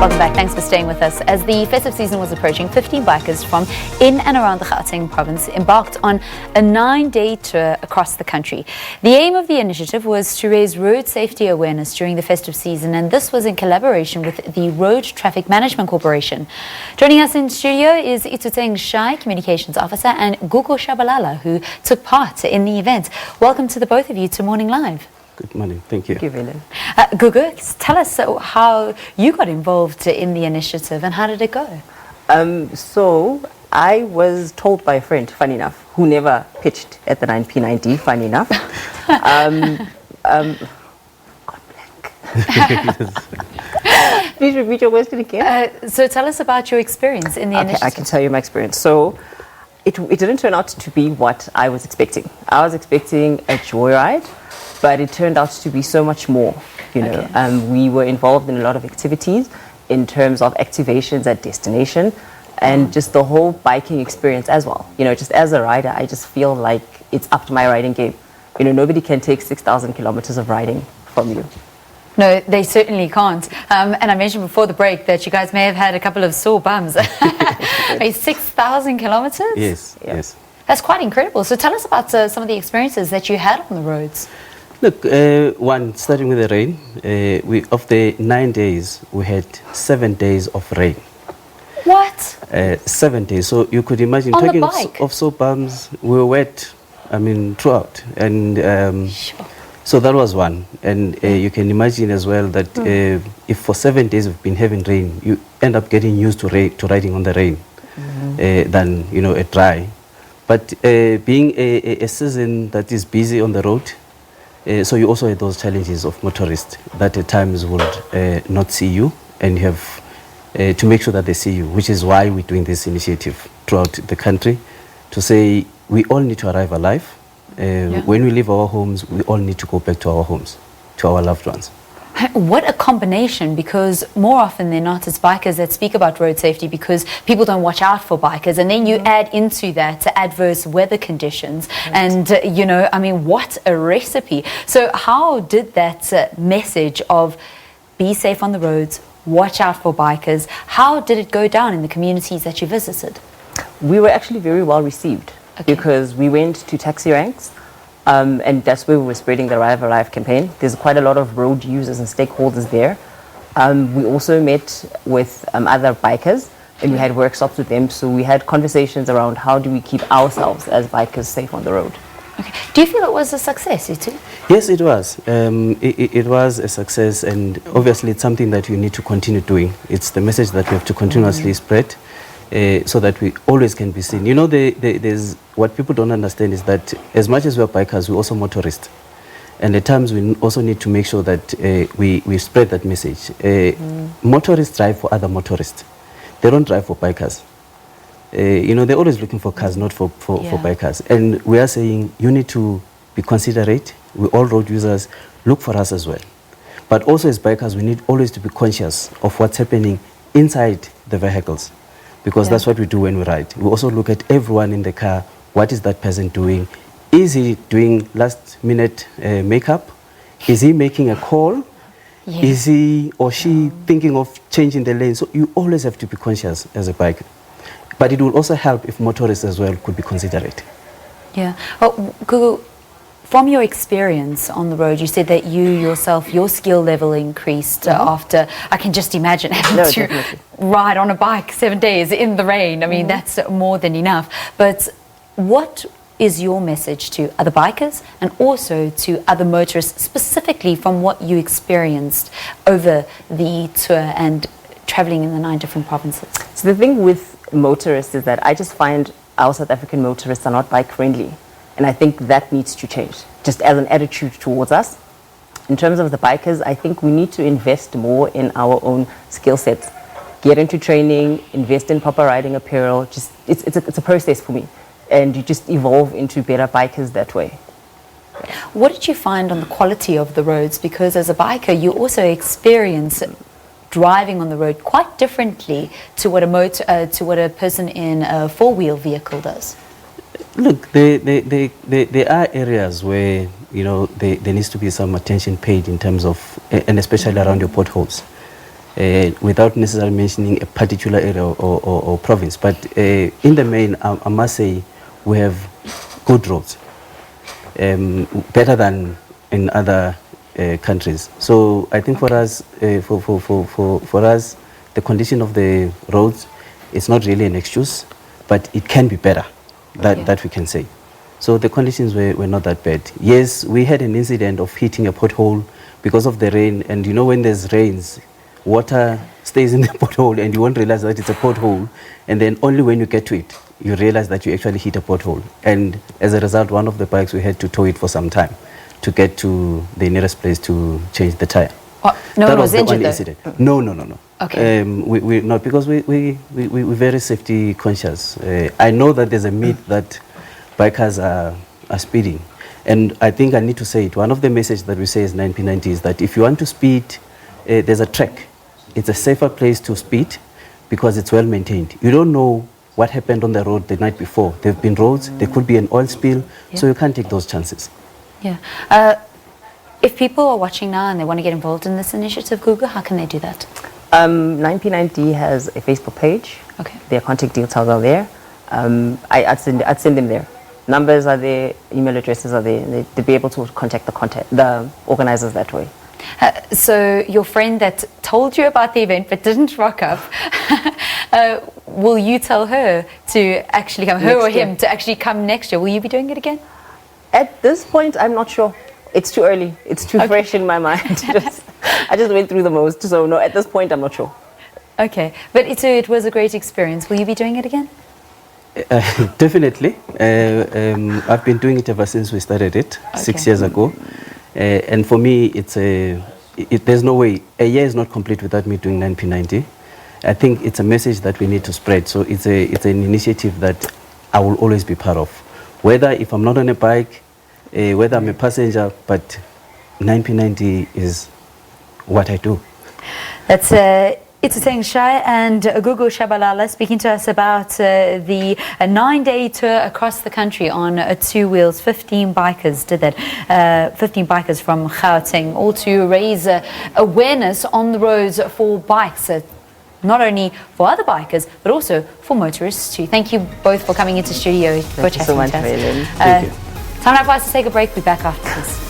Welcome back. Thanks for staying with us. As the festive season was approaching, 15 bikers from in and around the Gauteng province embarked on a 9-day tour across the country. The aim of the initiative was to raise road safety awareness during the festive season, and this was in collaboration with the Road Traffic Management Corporation. Joining us in studio is Ithuteng Shai Communications Officer and Gugu Tshabalala, who took part in the event. Welcome to the both of you to Morning Live. Good morning. Thank you. Thank you, Velen. Gugu, tell us how you got involved in the initiative and how did it go? So I was told by a friend, funny enough, who never pitched at the 9P9D, funny enough. God blank. Please repeat your question again. So tell us about your experience in the initiative. I can tell you my experience. So it didn't turn out to be what I was expecting. I was expecting a joyride, but it turned out to be so much more. You know, Okay. we were involved in a lot of activities in terms of activations at destination and just the whole biking experience as well. You know, just as a rider, I just feel like it's up to my riding game. You know, nobody can take 6,000 kilometers of riding from you. No, they certainly can't. And I mentioned before the break that you guys may have had a couple of sore bums. 6,000 kilometers? Yes, Yeah. yes. That's quite incredible. So tell us about some of the experiences that you had on the roads. Look, starting with the rain, of the 9 days, we had 7 days of rain. What? 7 days. So you could imagine, On the talking bike? of soap bums, we were wet, throughout. And Sure. so that was one. And you can imagine as well that if for 7 days we've been having rain, you end up getting used to riding on the rain than, a dry. But being a season that is busy on the road, so you also had those challenges of motorists that at times would not see you, and you have to make sure that they see you, which is why we're doing this initiative throughout the country to say we all need to arrive alive. When we leave our homes, we all need to go back to our homes, to our loved ones. What a combination, because more often than not, it's bikers that speak about road safety because people don't watch out for bikers. And then you add into that adverse weather conditions. And, what a recipe. So how did that message of be safe on the roads, watch out for bikers, how did it go down in the communities that you visited? We were actually very well received because we went to taxi ranks. And that's where we were spreading the Arrive Alive campaign. There's quite a lot of road users and stakeholders there. We also met with other bikers and we had workshops with them. So we had conversations around how do we keep ourselves as bikers safe on the road. Okay. Do you feel it was a success, Itu? Yes, it was. It was a success, and obviously it's something that we need to continue doing. It's the message that we have to continuously spread. So that we always can be seen. There's what people don't understand is that as much as we're bikers, we're also motorists. And at times we also need to make sure that we spread that message. Motorists drive for other motorists. They don't drive for bikers. They're always looking for cars, not for bikers. And we are saying you need to be considerate. We're all road users. Look for us as well. But also as bikers, we need always to be conscious of what's happening inside the vehicles. Because that's what we do when we ride. We also look at everyone in the car. What is that person doing? Is he doing last minute makeup? Is he making a call? Yes. Is he or she thinking of changing the lane? So you always have to be conscious as a biker. But it will also help if motorists as well could be considerate. Yeah. Well, Gugu, from your experience on the road, you said that you yourself, your skill level increased after, I can just imagine having to ride on a bike 7 days in the rain. I mean, that's more than enough. But what is your message to other bikers and also to other motorists, specifically from what you experienced over the tour and traveling in the 9 different provinces? So the thing with motorists is that I just find our South African motorists are not bike friendly. And I think that needs to change, just as an attitude towards us. In terms of the bikers, I think we need to invest more in our own skill sets. Get into training, invest in proper riding apparel. Just it's a process for me. And you just evolve into better bikers that way. What did you find on the quality of the roads? Because as a biker, you also experience driving on the road quite differently to what a person in a four-wheel vehicle does. Look, there are areas where there needs to be some attention paid in terms of, and especially around your potholes. without necessarily mentioning a particular area or province. But in the main, I must say we have good roads, better than in other countries. So I think for us, for us, the condition of the roads is not really an excuse, but it can be better, that we can say. So the conditions were not that bad. Yes, we had an incident of hitting a pothole because of the rain, and you know when there's rains, water stays in the pothole and you won't realize that it's a pothole, and then only when you get to it, you realize that you actually hit a pothole. And as a result, one of the bikes, we had to tow it for some time to get to the nearest place to change the tire. Oh, no that one was the injured only though? incident. No. Okay. We not, because we're very safety conscious. I know that there's a myth that bikers are speeding, and I think I need to say it. One of the messages that we say as 9P90 is that if you want to speed, there's a track. It's a safer place to speed because it's well maintained. You don't know what happened on the road the night before. There have been roads, there could be an oil spill, so you can't take those chances. Yeah. If people are watching now and they want to get involved in this initiative, Gugu, how can they do that? 9P90 has a Facebook page. Okay. Their contact details are there. I'd send them there. Numbers are there, email addresses are there. They'd be able to contact the organizers that way. So your friend that told you about the event but didn't rock up, will you tell her to actually come, her or him, to actually come next year? Will you be doing it again? At this point, I'm not sure. It's too early. It's too fresh in my mind. I just went through the most, so no, at this point, I'm not sure. Okay, but it was a great experience. Will you be doing it again? Definitely. I've been doing it ever since we started it 6 years ago. And for me, there's no way. A year is not complete without me doing 9P90. I think it's a message that we need to spread. So it's an initiative that I will always be part of. Whether if I'm not on a bike, whether I'm a passenger, but 9P90 is what I do. That's Ithuteng Shai and Gugu Tshabalala speaking to us about the 9-day tour across the country on 2 wheels. 15 bikers did that. 15 bikers from Gauteng, all to raise awareness on the roads for bikes. Not only for other bikers, but also for motorists too. Thank you both for coming into studio. Thank you so much, Helen. Time now for us to take a break. We'll be back after this.